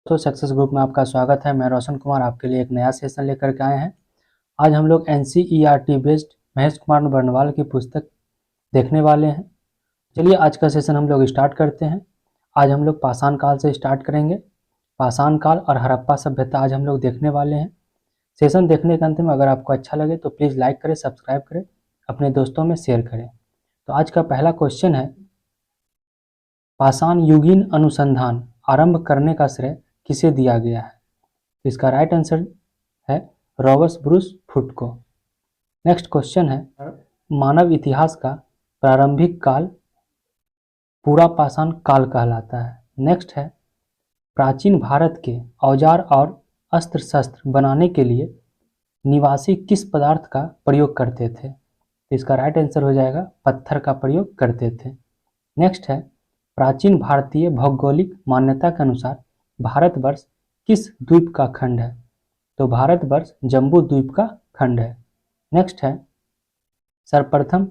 तो success group में आपका स्वागत है। मैं रोशन कुमार आपके लिए एक नया सेशन लेकर के आए हैं। आज हम लोग NCERT बेस्ड महेश कुमार बर्नवाल की पुस्तक देखने वाले हैं। चलिए आज का सेशन हम लोग स्टार्ट करते हैं। आज हम लोग पाषाण काल से स्टार्ट करेंगे। पाषाण काल और हड़प्पा सभ्यता आज हम लोग देखने वाले हैं। सेशन देखने के अंत में अगर आपको अच्छा लगे तो प्लीज़ लाइक करें, सब्सक्राइब करें, अपने दोस्तों में शेयर करें। तो आज का पहला क्वेश्चन है, पाषाण युगीन अनुसंधान आरंभ करने का श्रेय किसे दिया गया है? तो इसका राइट आंसर है रॉबर्ट ब्रूस फुट को। नेक्स्ट क्वेश्चन है, मानव इतिहास का प्रारंभिक काल पूरा पाषाण काल कहलाता है। नेक्स्ट है, प्राचीन भारत के औजार और अस्त्र शस्त्र बनाने के लिए निवासी किस पदार्थ का प्रयोग करते थे? तो इसका राइट आंसर हो जाएगा पत्थर का प्रयोग करते थे। नेक्स्ट है, प्राचीन भारतीय भौगोलिक मान्यता के अनुसार भारतवर्ष किस द्वीप का खंड है? तो भारतवर्ष जम्बू द्वीप का खंड है। नेक्स्ट है, सर्वप्रथम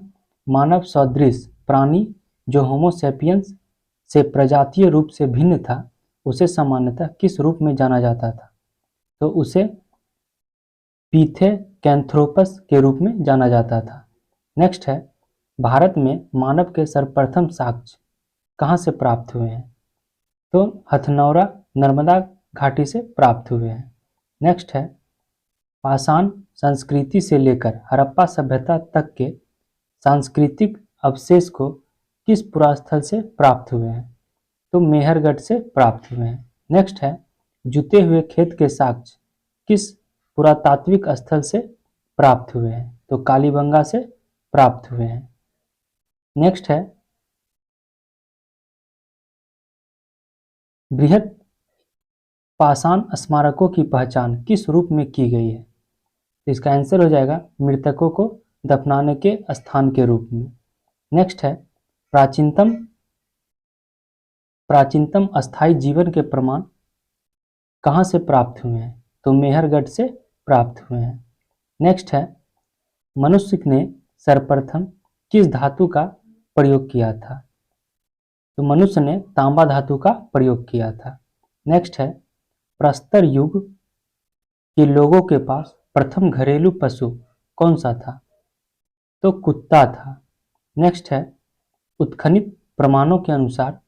मानव सदृश प्राणी जो होमोसेपियंस से प्रजातीय रूप से भिन्न था, उसे सामान्यतः किस रूप में जाना जाता था? तो उसे पिथेकैंथ्रोपस के रूप में जाना जाता था। नेक्स्ट है, भारत में मानव के सर्वप्रथम साक्ष्य कहाँ से प्राप्त हुए हैं? तो हथनौरा नर्मदा घाटी से प्राप्त हुए हैं। नेक्स्ट है, पाषाण संस्कृति से लेकर हड़प्पा सभ्यता तक के सांस्कृतिक अवशेष को किस पुरास्थल से प्राप्त हुए हैं? तो मेहरगढ़ से प्राप्त हुए हैं। नेक्स्ट है, जुते हुए खेत के साक्ष्य किस पुरातात्विक स्थल से प्राप्त हुए हैं? तो कालीबंगा से प्राप्त हुए हैं। नेक्स्ट है, बृहत पाषाण स्मारकों की पहचान किस रूप में की गई है? तो इसका आंसर हो जाएगा मृतकों को दफनाने के स्थान के रूप में। नेक्स्ट है, प्राचीनतम अस्थायी जीवन के प्रमाण कहाँ से प्राप्त हुए हैं? तो मेहरगढ़ से प्राप्त हुए हैं। नेक्स्ट है, मनुष्य ने सर्वप्रथम किस धातु का प्रयोग किया था? तो मनुष्य ने तांबा धातु का प्रयोग किया था। नेक्स्ट है, प्रस्तर युग के लोगों के पास प्रथम घरेलू पशु कौन सा था? तो कुत्ता था। नेक्स्ट है, उत्खनित प्रमाणों के अनुसार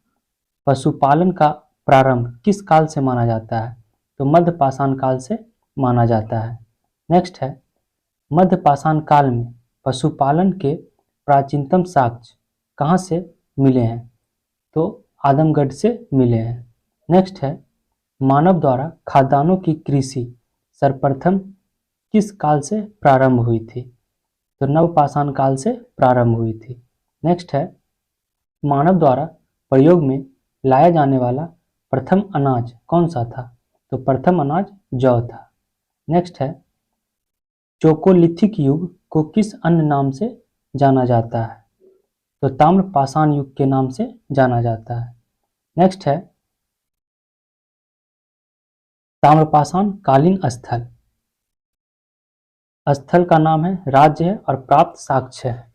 पशुपालन का प्रारंभ किस काल से माना जाता है? तो मध्य पाषाण काल से माना जाता है। नेक्स्ट है, मध्य पाषाण काल में पशुपालन के प्राचीनतम साक्ष्य कहाँ से मिले हैं? तो आदमगढ़ से मिले हैं। नेक्स्ट है, मानव द्वारा खाद्यान्नों की कृषि सर्वप्रथम किस काल से प्रारंभ हुई थी? तो नवपाषाण काल से प्रारंभ हुई थी। नेक्स्ट है, मानव द्वारा प्रयोग में लाया जाने वाला प्रथम अनाज कौन सा था? तो प्रथम अनाज जौ था। नेक्स्ट है, चोकोलिथिक युग को किस अन्य नाम से जाना जाता है? तो ताम्र पाषाण युग के नाम से जाना जाता है। नेक्स्ट है, ताम्रपाषाण कालीन स्थल का नाम है, राज्य है और प्राप्त साक्ष्य है।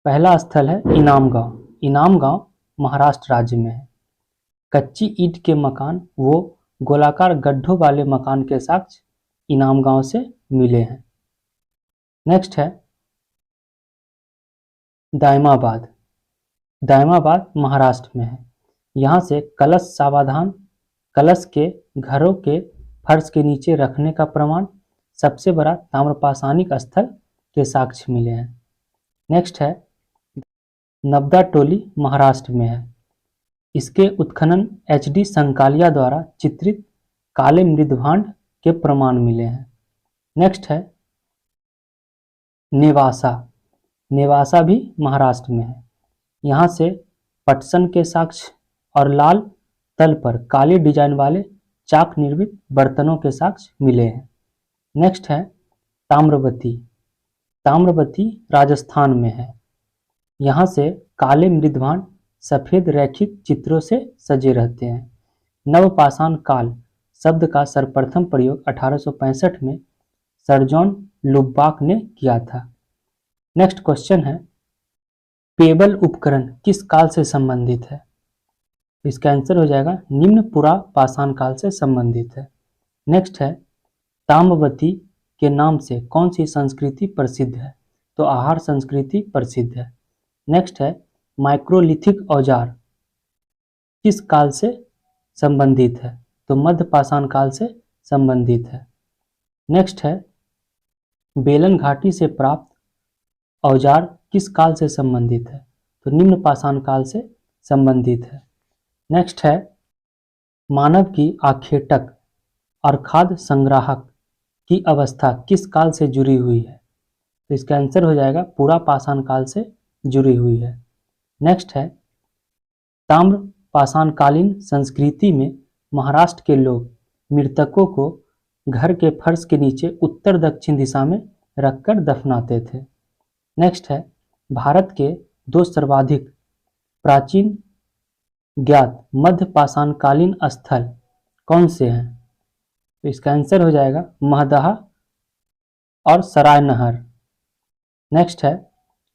पहला स्थल है इनाम गांव। इनाम गांव महाराष्ट्र राज्य में है। कच्ची ईंट के मकान वो गोलाकार गड्ढों वाले मकान के साक्ष्य इनाम गांव से मिले हैं। नेक्स्ट है, दायमाबाद। दायमाबाद महाराष्ट्र में है। यहाँ से कलश सावधान कलश के घरों के फर्श के नीचे रखने का प्रमाण सबसे बड़ा ताम्रपाषाणिक स्थल के साक्ष्य मिले हैं। नेक्स्ट है, नबदा टोली महाराष्ट्र में है। इसके उत्खनन HD संकालिया द्वारा चित्रित काले मृदभांड के प्रमाण मिले हैं। नेक्स्ट है, नेवासा। नेवासा भी महाराष्ट्र में है। यहाँ से पटसन के साक्ष्य और लाल तल पर काले डिजाइन वाले चाक निर्मित बर्तनों के साक्ष्य मिले हैं। नेक्स्ट है, ताम्रवती। ताम्रवती राजस्थान में है। यहाँ से काले मृदभांड सफेद रैखिक चित्रों से सजे रहते हैं। नवपाषाण काल शब्द का सर्वप्रथम प्रयोग 1865 में सर जॉन लुबाक ने किया था। नेक्स्ट क्वेश्चन है, पेबल उपकरण किस काल से संबंधित है? इसका आंसर हो जाएगा निम्न पुरा पाषाण काल से संबंधित है। नेक्स्ट है ताम्रवती के नाम से कौन सी संस्कृति प्रसिद्ध है? तो आहार संस्कृति प्रसिद्ध है। नेक्स्ट है माइक्रोलिथिक औजार किस काल से संबंधित है? तो मध्य पाषाण काल से संबंधित है। नेक्स्ट है बेलन घाटी से प्राप्त औजार किस काल से संबंधित है? तो निम्न पाषाण काल से संबंधित है। नेक्स्ट है मानव की आखेटक और खाद्य संग्राहक की अवस्था किस काल से जुड़ी हुई है? तो इसका आंसर हो जाएगा पूरा पाषाण काल से जुड़ी हुई है। नेक्स्ट है ताम्र पाषाणकालीन संस्कृति में महाराष्ट्र के लोग मृतकों को घर के फर्श के नीचे उत्तर दक्षिण दिशा में रखकर दफनाते थे। नेक्स्ट है भारत के दो सर्वाधिक प्राचीन ज्ञात मध्य पाषाणकालीन स्थल कौन से हैं? तो इसका आंसर हो जाएगा महदहा और सरायनहर। नेक्स्ट है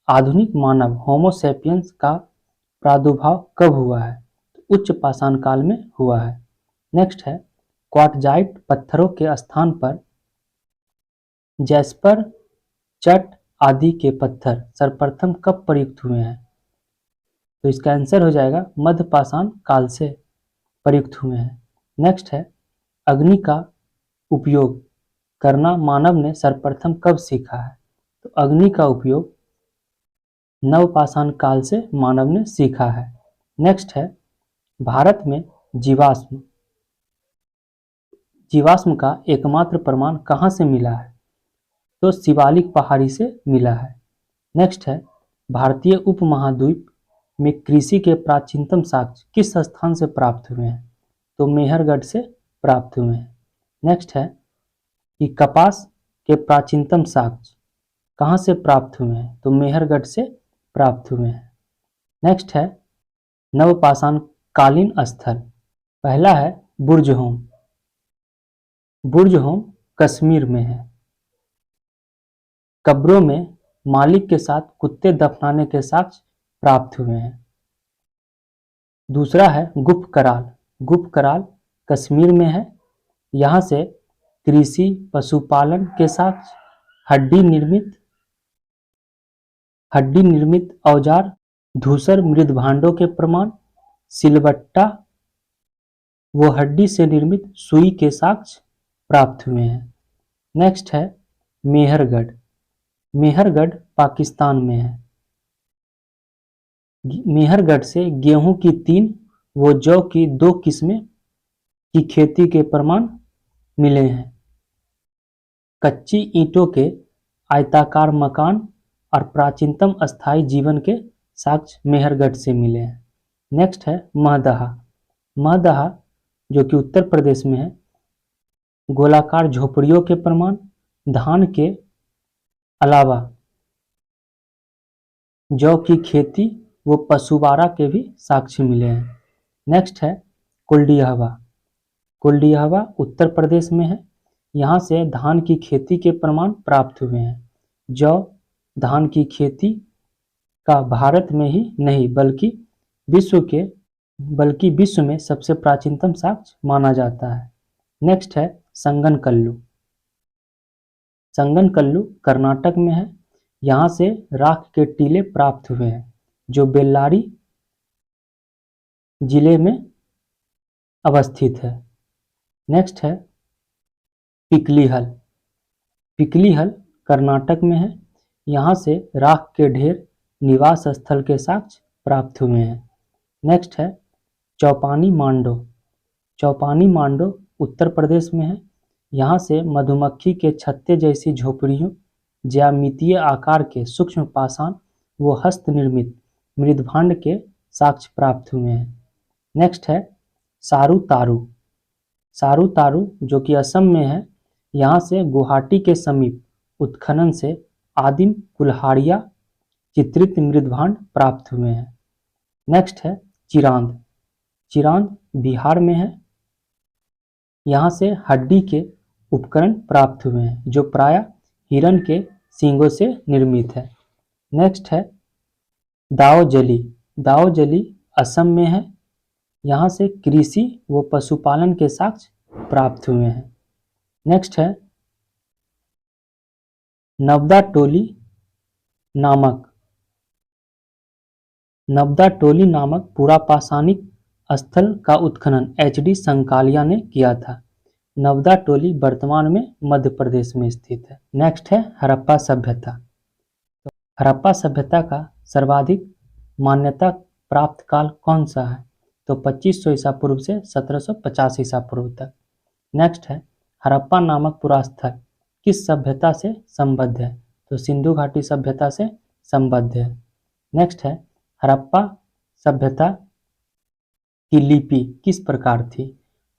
आधुनिक मानव होमोसेपियंस का प्रादुर्भाव कब हुआ है? तो उच्च पाषाण काल में हुआ है। नेक्स्ट है क्वार्टजाइट पत्थरों के स्थान पर जैस्पर, चट आदि के पत्थर सर्वप्रथम कब प्रयुक्त हुए हैं? तो इसका आंसर हो जाएगा मध्य पाषाण काल से प्रयुक्त हुए हैं। नेक्स्ट है अग्नि का उपयोग करना मानव ने सर्वप्रथम कब सीखा है? तो अग्नि का उपयोग नवपाषाण काल से मानव ने सीखा है। नेक्स्ट है भारत में जीवाश्म का एकमात्र प्रमाण कहाँ से मिला है? तो शिवालिक पहाड़ी से मिला है। नेक्स्ट है भारतीय उपमहाद्वीप में कृषि के प्राचीनतम साक्ष्य किस स्थान से प्राप्त हुए हैं? तो मेहरगढ़ से प्राप्त हुए हैं। नेक्स्ट है कि कपास के प्राचीनतम साक्ष्य कहाँ से प्राप्त हुए हैं? तो मेहरगढ़ से प्राप्त हुए हैं। नेक्स्ट है नवपाषाण कालीन स्थल। पहला है बुर्जहोम। बुर्जहोम कश्मीर में है। कब्रों में मालिक के साथ कुत्ते दफनाने के साक्ष्य प्राप्त हुए हैं। दूसरा है गुप्त कराल। गुप्त कराल कश्मीर में है। यहाँ से कृषि पशुपालन के साक्ष्य हड्डी निर्मित औजार, धूसर मृद भांडों के प्रमाण, सिलबट्टा वो हड्डी से निर्मित सुई के साक्ष्य प्राप्त हुए हैं। नेक्स्ट है मेहरगढ़। मेहरगढ़ पाकिस्तान में है। मेहरगढ़ से गेहूं की 3 व जौ की 2 किस्में की खेती के प्रमाण मिले हैं। कच्ची ईंटों के आयताकार मकान और प्राचीनतम अस्थायी जीवन के साक्ष्य मेहरगढ़ से मिले हैं। नेक्स्ट है महदहा। महदहा जो कि उत्तर प्रदेश में है, गोलाकार झोपड़ियों के प्रमाण, धान के अलावा जौ की खेती व पशुवारा के भी साक्ष्य मिले हैं। नेक्स्ट है कुलडीहवा। कुलडीहवा उत्तर प्रदेश में है। यहाँ से धान की खेती के प्रमाण प्राप्त हुए हैं। जौ धान की खेती का भारत में ही नहीं बल्कि विश्व में सबसे प्राचीनतम साक्ष्य माना जाता है। नेक्स्ट है संगनकल्लू। संगनकल्लू कर्नाटक में है। यहाँ से राख के टीले प्राप्त हुए हैं जो बेल्लारी जिले में अवस्थित है। नेक्स्ट है पिकलीहल। पिकलीहल कर्नाटक में है। यहाँ से राख के ढेर निवास स्थल के साक्ष्य प्राप्त हुए हैं। नेक्स्ट है चौपानी मांडो। चौपानी मांडो उत्तर प्रदेश में है। यहाँ से मधुमक्खी के छत्ते जैसी झोपड़ियों, ज्यामितीय आकार के सूक्ष्म पाषाण व हस्त निर्मित मृदभांड के साक्ष्य प्राप्त हुए हैं। नेक्स्ट है सारू तारू। सारू तारू जो कि असम में है। यहाँ से गुवाहाटी के समीप उत्खनन से आदिम कुल्हाड़िया चित्रित मृदभांड प्राप्त हुए हैं। नेक्स्ट है चिरांद। चिरांद बिहार में है। यहाँ से हड्डी के उपकरण प्राप्त हुए हैं जो प्रायः हिरण के सींगों से निर्मित है। नेक्स्ट है दाओजली। दाओजली असम में है। यहाँ से कृषि व पशुपालन के साक्ष्य प्राप्त हुए हैं। नेक्स्ट है नवदा टोली नामक पुरापाषाणिक स्थल का उत्खनन एच.डी. संकालिया ने किया था। नवदा टोली वर्तमान में मध्य प्रदेश में स्थित है। नेक्स्ट है हड़प्पा सभ्यता। हड़प्पा सभ्यता का सर्वाधिक मान्यता प्राप्त काल कौन सा है? तो 2500 ईसा पूर्व से 1750 ईसा पूर्व तक। नेक्स्ट है हड़प्पा नामक पुरास्थल किस सभ्यता से संबद्ध है? तो सिंधु घाटी सभ्यता से संबद्ध है। नेक्स्ट है हड़प्पा सभ्यता की लिपि किस प्रकार थी?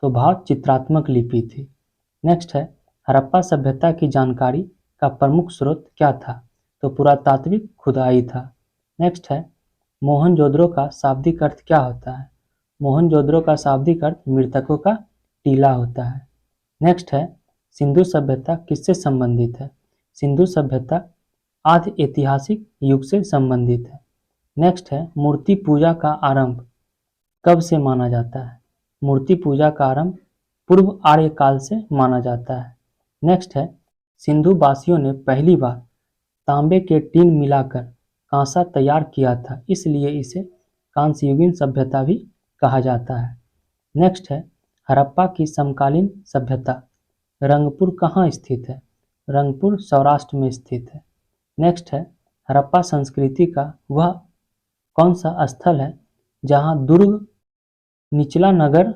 तो भाव चित्रात्मक लिपि थी। नेक्स्ट है हड़प्पा सभ्यता की जानकारी का प्रमुख स्रोत क्या था? तो पुरातात्विक खुदाई था। नेक्स्ट है मोहनजोदड़ो का शाब्दिक अर्थ क्या होता है? मोहनजोदड़ो का शाब्दिक अर्थ मृतकों का टीला होता है। नेक्स्ट है सिंधु सभ्यता किससे संबंधित है? सिंधु सभ्यता आदि ऐतिहासिक युग से संबंधित है। नेक्स्ट है मूर्ति पूजा का आरंभ कब से माना जाता है? मूर्ति पूजा का आरंभ पूर्व आर्य काल से माना जाता है। नेक्स्ट है सिंधु वासियों ने पहली बार तांबे के टीन मिलाकर कांसा तैयार किया था, इसलिए इसे कांस्ययुगीन सभ्यता भी कहा जाता है। नेक्स्ट है हड़प्पा की समकालीन सभ्यता रंगपुर कहाँ स्थित है? रंगपुर सौराष्ट्र में स्थित है। नेक्स्ट है हड़प्पा संस्कृति का वह कौन सा स्थल है जहाँ दुर्ग निचला नगर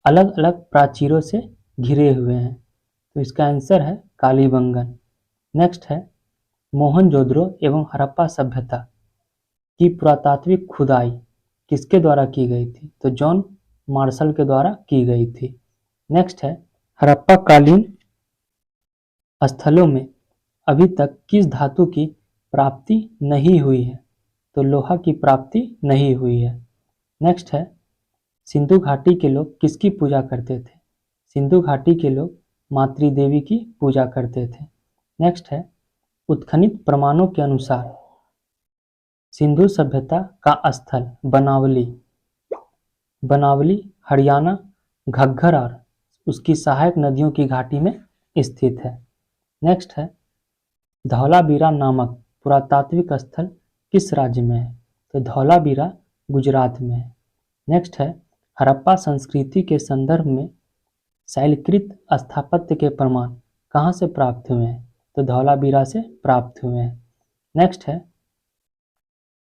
अलग अलग प्राचीरों से घिरे हुए हैं? तो इसका आंसर है कालीबंगन। नेक्स्ट है मोहनजोदड़ो एवं हड़प्पा सभ्यता की पुरातात्विक खुदाई किसके द्वारा की गई थी? तो जॉन मार्शल के द्वारा की गई थी। नेक्स्ट है हड़प्पा कालीन स्थलों में अभी तक किस धातु की प्राप्ति नहीं हुई है? तो लोहा की प्राप्ति नहीं हुई है। नेक्स्ट है सिंधु घाटी के लोग किसकी पूजा करते थे? सिंधु घाटी के लोग मातृ देवी की पूजा करते थे। नेक्स्ट है उत्खनित प्रमाणों के अनुसार सिंधु सभ्यता का स्थल बनावली हरियाणा घग्गर और उसकी सहायक नदियों की घाटी में स्थित है। नेक्स्ट है धौलावीरा नामक पुरातात्विक स्थल किस राज्य में है? तो धौलावीरा गुजरात में है। नेक्स्ट है हड़प्पा संस्कृति के संदर्भ में शैलकृत स्थापत्य के प्रमाण कहाँ से प्राप्त हुए हैं? तो धौलावीरा से प्राप्त हुए हैं। नेक्स्ट है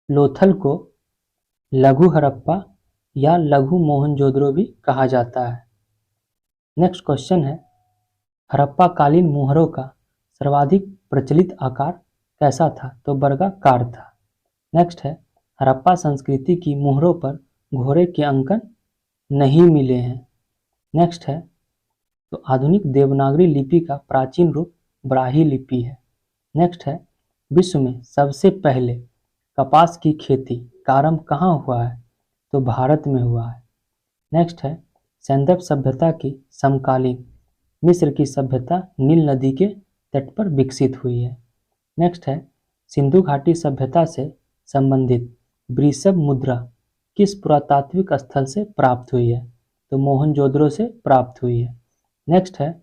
लोथल को लघु हड़प्पा या लघु मोहनजोदड़ो भी कहा जाता है। नेक्स्ट क्वेश्चन है हड़प्पा कालीन मुहरों का सर्वाधिक प्रचलित आकार कैसा था? तो वर्गाकार था। नेक्स्ट है हड़प्पा संस्कृति की मुहरों पर घोड़े के अंकन नहीं मिले हैं। नेक्स्ट है तो आधुनिक देवनागरी लिपि का प्राचीन रूप ब्राह्मी लिपि है। नेक्स्ट है विश्व में सबसे पहले कपास की खेती का आरंभ कहाँ हुआ है? तो भारत में हुआ है। नेक्स्ट है सैंदव सभ्यता की समकालीन मिस्र की सभ्यता नील नदी के तट पर विकसित हुई है। नेक्स्ट है सिंधु घाटी सभ्यता से संबंधित वृषभ मुद्रा किस पुरातात्विक स्थल से प्राप्त हुई है? तो मोहनजोदड़ो से प्राप्त हुई है। नेक्स्ट है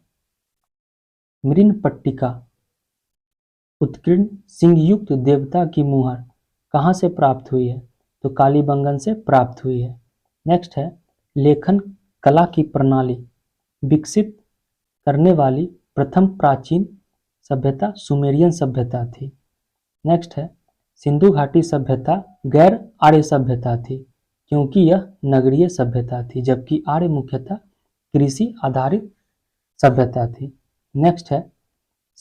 मृन्मपट्टिका उत्कीर्ण सिंहयुक्त देवता की मुहर कहाँ से प्राप्त हुई है? तो कालीबंगन से प्राप्त हुई है। नेक्स्ट है लेखन कला की प्रणाली विकसित करने वाली प्रथम प्राचीन सभ्यता सुमेरियन सभ्यता थी। नेक्स्ट है सिंधु घाटी सभ्यता गैर आर्य सभ्यता थी क्योंकि यह नगरीय सभ्यता थी, जबकि आर्य मुख्यतः कृषि आधारित सभ्यता थी। नेक्स्ट है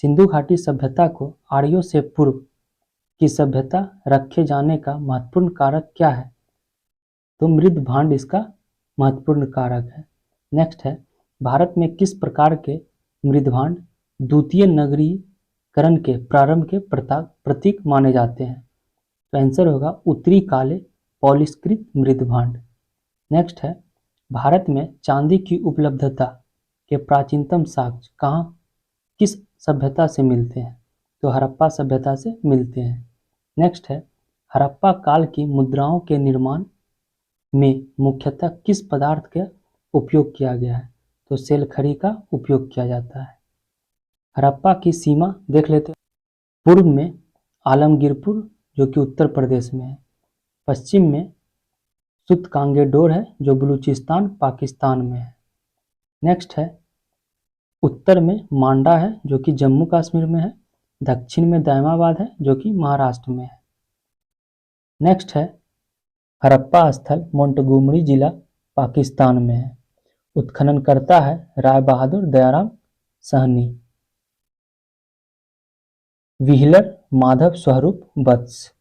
सिंधु घाटी सभ्यता को आर्यों से पूर्व की सभ्यता रखे जाने का महत्वपूर्ण कारक क्या है? तो मृद भांड इसका महत्वपूर्ण कारक है। नेक्स्ट है भारत में किस प्रकार के मृद भांड द्वितीय नगरीकरण के प्रारंभ के प्रतीक माने जाते हैं? तो आंसर होगा उत्तरी काले पॉलिशकृत मृद भांड। नेक्स्ट है भारत में चांदी की उपलब्धता के प्राचीनतम साक्ष्य कहाँ किस सभ्यता से मिलते हैं? तो हड़प्पा सभ्यता से मिलते हैं। नेक्स्ट है हड़प्पा काल की मुद्राओं के निर्माण में मुख्यतः किस पदार्थ का उपयोग किया गया है? तो सेलखड़ी का उपयोग किया जाता है। हड़प्पा की सीमा देख लेते हैं। पूर्व में आलमगीरपुर जो कि उत्तर प्रदेश में है, पश्चिम में सुतकांगेडोर है जो बलूचिस्तान पाकिस्तान में है। नेक्स्ट है उत्तर में मांडा है जो कि जम्मू कश्मीर में है, दक्षिण में दैमाबाद है जो कि महाराष्ट्र में है। नेक्स्ट है हड़प्पा स्थल मोंटगोमरी जिला पाकिस्तान में है। उत्खननकर्ता है राय बहादुर दयाराम सहनी। व्हीलर माधव स्वरूप वत्स,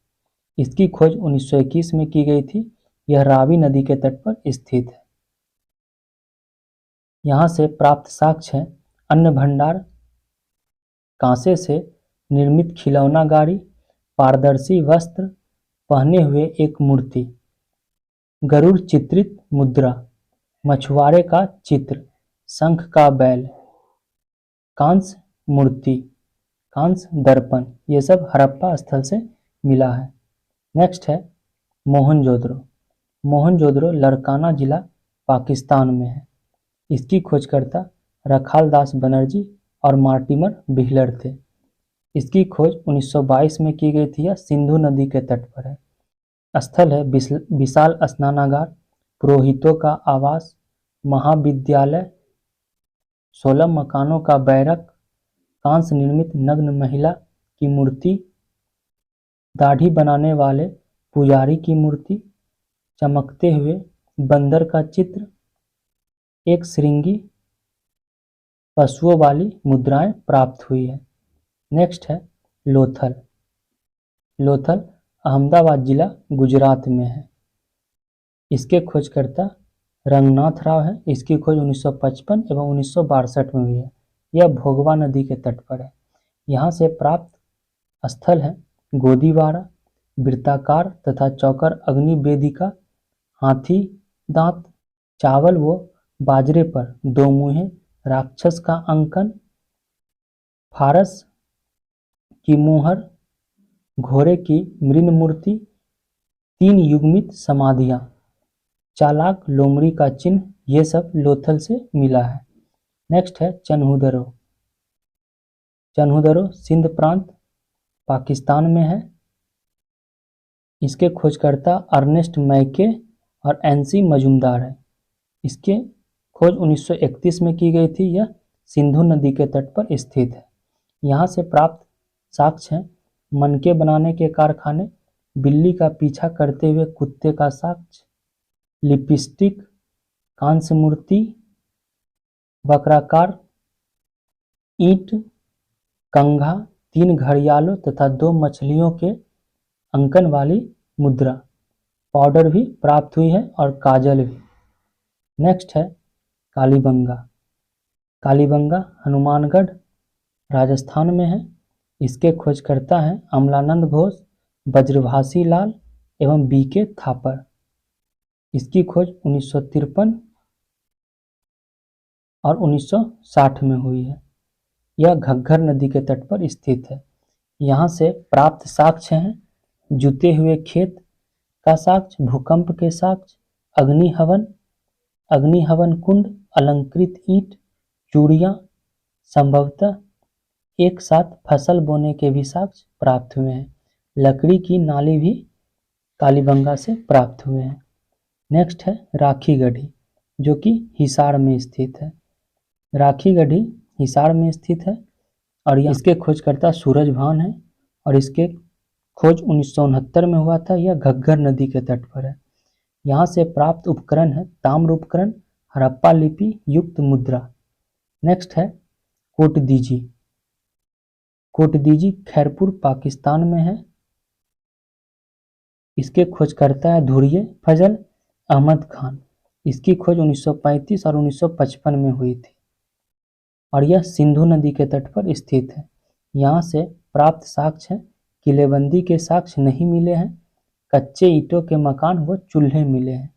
इसकी खोज 1921 में की गई थी। यह रावी नदी के तट पर स्थित है। यहाँ से प्राप्त साक्ष्य है अन्न भंडार, कांसे से निर्मित खिलौना गाड़ी, पारदर्शी वस्त्र पहने हुए एक मूर्ति, गरुड़ चित्रित मुद्रा, मछुआरे का चित्र, शंख का बैल, कांस्य मूर्ति, कांस्य दर्पण, ये सब हड़प्पा स्थल से मिला है। नेक्स्ट है मोहनजोदड़ो। मोहनजोदड़ो लड़काना जिला पाकिस्तान में है। इसकी खोजकर्ता रखालदास बनर्जी और मार्टिमर व्हीलर थे। इसकी खोज 1922 में की गई थी। यह सिंधु नदी के तट पर है। स्थल है विशाल स्नानागार, पुरोहितों का आवास, महाविद्यालय, 16 मकानों का बैरक, कांस्य निर्मित नग्न महिला की मूर्ति, दाढ़ी बनाने वाले पुजारी की मूर्ति, चमकते हुए बंदर का चित्र, एक श्रृंगी पशुओं वाली मुद्राएं प्राप्त हुई है। नेक्स्ट है लोथल। लोथल अहमदाबाद जिला गुजरात में है। इसके खोजकर्ता रंगनाथ राव है। इसकी खोज 1955 एवं 1962 में हुई है। यह भोगवा नदी के तट पर है। यहाँ से प्राप्त स्थल है गोदीवारा, वृत्ताकार तथा चौकर अग्नि वेदिका, हाथी दांत, चावल व बाजरे पर दो मुँहे राक्षस का अंकन, फारस की मोहर, घोड़े की मृण मूर्ति, 3 युग्मित समाधियां, चालाक लोमड़ी का चिन्ह, ये सब लोथल से मिला है। नेक्स्ट है चन्हुदरो। चन्हुदरो सिंध प्रांत पाकिस्तान में है। इसके खोजकर्ता अर्नेस्ट मैके और एनसी मजुमदार है। इसके खोज 1931 में की गई थी। यह सिंधु नदी के तट पर स्थित है। यहाँ से प्राप्त साक्ष्य हैं मनके बनाने के कारखाने, बिल्ली का पीछा करते हुए कुत्ते का साक्ष्य, लिपस्टिक, कांस्य मूर्ति, वक्राकार ईंट, कंघा, 3 घड़ियालों तथा 2 मछलियों के अंकन वाली मुद्रा, पाउडर भी प्राप्त हुई है और काजल भी। नेक्स्ट है कालीबंगा। कालीबंगा हनुमानगढ़ राजस्थान में है। इसके खोजकर्ता हैं अमलानंद घोष, ब्रजभाषी लाल एवं बीके थापर। इसकी खोज 1953 और 1960 में हुई है। यह घग्गर नदी के तट पर स्थित है। यहाँ से प्राप्त साक्ष्य हैं जुते हुए खेत का साक्ष्य, भूकंप के साक्ष्य, अग्निहवन कुंड, अलंकृत ईंट, चूड़ियाँ, संभवतः एक साथ फसल बोने के भी साक्ष्य प्राप्त हुए हैं। लकड़ी की नाली भी कालीबंगा से प्राप्त हुए हैं। नेक्स्ट है राखी गढ़ी जो कि हिसार में स्थित है। राखी गढ़ी हिसार में स्थित है और इसके खोजकर्ता सूरजभान है और इसके खोज 1969 में हुआ था। यह घग्गर नदी के तट पर है। यहाँ से प्राप्त उपकरण है ताम्र उपकरण, हड़प्पा लिपि युक्त मुद्रा। नेक्स्ट है कोटदीजी। कोटदीजी खैरपुर पाकिस्तान में है। इसके खोजकर्ता है धुरिये फजल अहमद खान। इसकी खोज 1935 और 1955 में हुई थी और यह सिंधु नदी के तट पर स्थित है। यहाँ से प्राप्त साक्ष्य है किलेबंदी के साक्ष्य नहीं मिले हैं, कच्चे ईंटों के मकान व चूल्हे मिले हैं।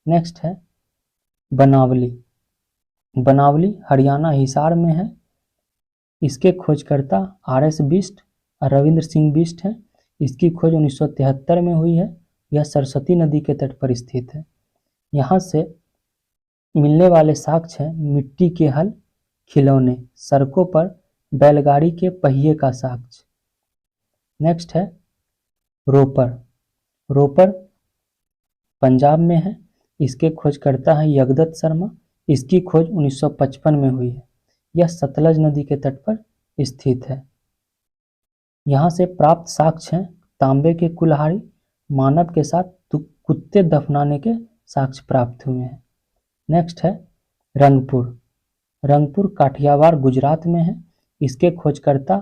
नेक्स्ट है बनावली। बनावली हरियाणा हिसार में है। इसके खोजकर्ता RS बिष्ट और रविंद्र सिंह बिष्ट हैं। इसकी खोज 1973 में हुई है। यह सरस्वती नदी के तट पर स्थित है। यहाँ से मिलने वाले साक्ष्य हैं मिट्टी के हल, खिलौने, सड़कों पर बैलगाड़ी के पहिए का साक्ष्य। नेक्स्ट है रोपर। रोपर पंजाब में है, इसके खोजकर्ता है यगदत्त शर्मा। इसकी खोज 1955 में हुई है। यह सतलज नदी के तट पर स्थित है। यहाँ से प्राप्त साक्ष्य हैं तांबे के कुल्हाड़ी, मानव के साथ कुत्ते दफनाने के साक्ष्य प्राप्त हुए हैं। नेक्स्ट है रंगपुर। रंगपुर काठियावाड़ गुजरात में है। इसके खोजकर्ता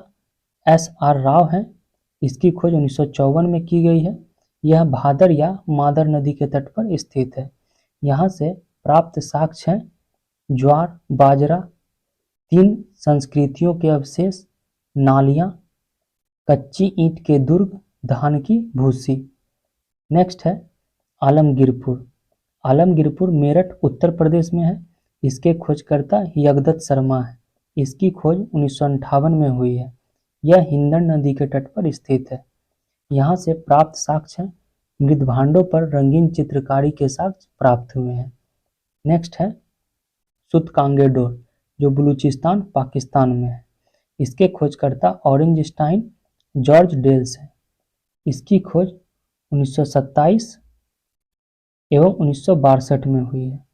SR राव हैं। इसकी खोज 1954 में की गई है। यह भादर या मादर नदी के तट पर स्थित है। यहाँ से प्राप्त साक्ष्य हैं ज्वार, बाजरा, 3 संस्कृतियों के अवशेष, नालियाँ, कच्ची ईंट के दुर्ग, धान की भूसी। नेक्स्ट है आलमगीरपुर। आलमगीरपुर मेरठ उत्तर प्रदेश में है। इसके खोजकर्ता यगदत्त शर्मा है। इसकी खोज 1958 में हुई है। यह हिंदन नदी के तट पर स्थित है। यहाँ से प्राप्त साक्ष्य हैं मृदभांडों पर रंगीन चित्रकारी के साक्ष्य प्राप्त हुए हैं। नेक्स्ट है सुतकांगे डोर, जो बलूचिस्तान पाकिस्तान में है। इसके खोजकर्ता ऑरेंज स्टाइन जॉर्ज डेल्स है। इसकी खोज 1927 एवं 1962 में हुई है।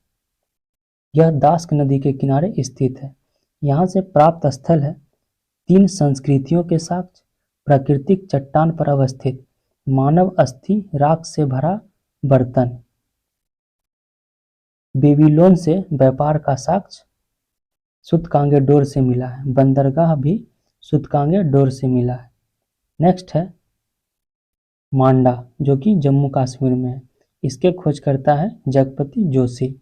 यह दास्क नदी के किनारे स्थित है। यहाँ से प्राप्त स्थल है 3 संस्कृतियों के साक्ष्य, प्राकृतिक चट्टान पर अवस्थित मानव अस्थि राख से भरा बर्तन, बेबीलोन से व्यापार का साक्ष्य सुतकांगे डोर से मिला है। बंदरगाह भी सुतकांगे डोर से मिला है। नेक्स्ट है मांडा, जो कि जम्मू कश्मीर में है। इसके खोजकर्ता है जगपति जोशी।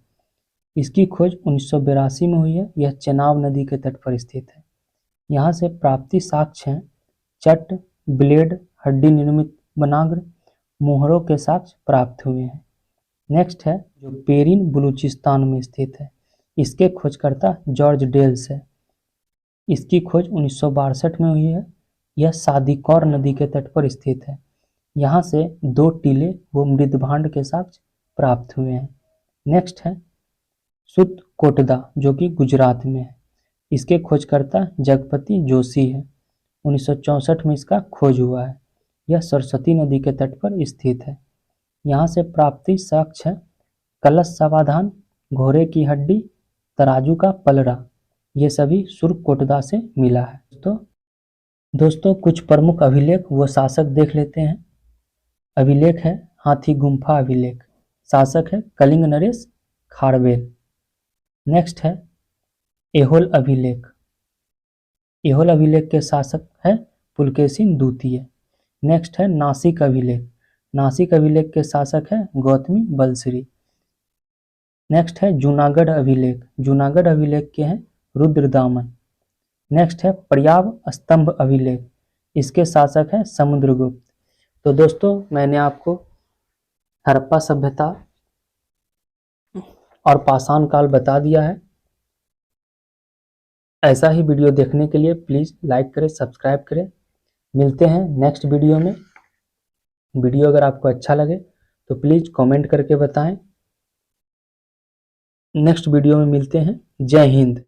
इसकी खोज 1982 में हुई है। यह चेनाब नदी के तट पर स्थित है। यहाँ से प्राप्ति साक्ष्य हैं चट, ब्लेड, हड्डी निर्मित बनाग्र, मोहरों के साक्ष्य प्राप्त हुए हैं। नेक्स्ट है जो पेरिन बलूचिस्तान में स्थित है। इसके खोजकर्ता जॉर्ज डेल्स है। इसकी खोज 1962 में हुई है। यह सादिकौर नदी के तट पर स्थित है। यहाँ से 2 टीले व मृदभांड के साक्ष्य प्राप्त हुए हैं। नेक्स्ट है सुतकोटदा, जो कि गुजरात में है। इसके खोजकर्ता जगपति जोशी है। 1964 में इसका खोज हुआ है। यह सरस्वती नदी के तट पर स्थित है। यहाँ से प्राप्ति साक्ष्य है कलश समाधान, घोड़े की हड्डी, तराजू का पलड़ा। ये सभी सुरकोटदा से मिला है। दोस्तों कुछ प्रमुख अभिलेख व शासक देख लेते हैं। अभिलेख है हाथी गुम्फा अभिलेख। शासक है कलिंग नरेश खारवेल। नेक्स्ट है एहोल अभिलेख। एहोल अभिलेख के शासक है पुलकेशिन द्वितीय। नेक्स्ट है नासिक अभिलेख। नासिक अभिलेख के शासक है गौतमी बलश्री। नेक्स्ट है जूनागढ़ अभिलेख। जूनागढ़ अभिलेख के हैं रुद्रदामन। नेक्स्ट है पर्याव स्तंभ अभिलेख। इसके शासक है समुद्रगुप्त। तो दोस्तों मैंने आपको हड़प्पा सभ्यता और पाषाण काल बता दिया है। ऐसा ही वीडियो देखने के लिए प्लीज़ लाइक करें, सब्सक्राइब करें। मिलते हैं नेक्स्ट वीडियो में। वीडियो अगर आपको अच्छा लगे तो प्लीज़ कमेंट करके बताएं। नेक्स्ट वीडियो में मिलते हैं। जय हिंद।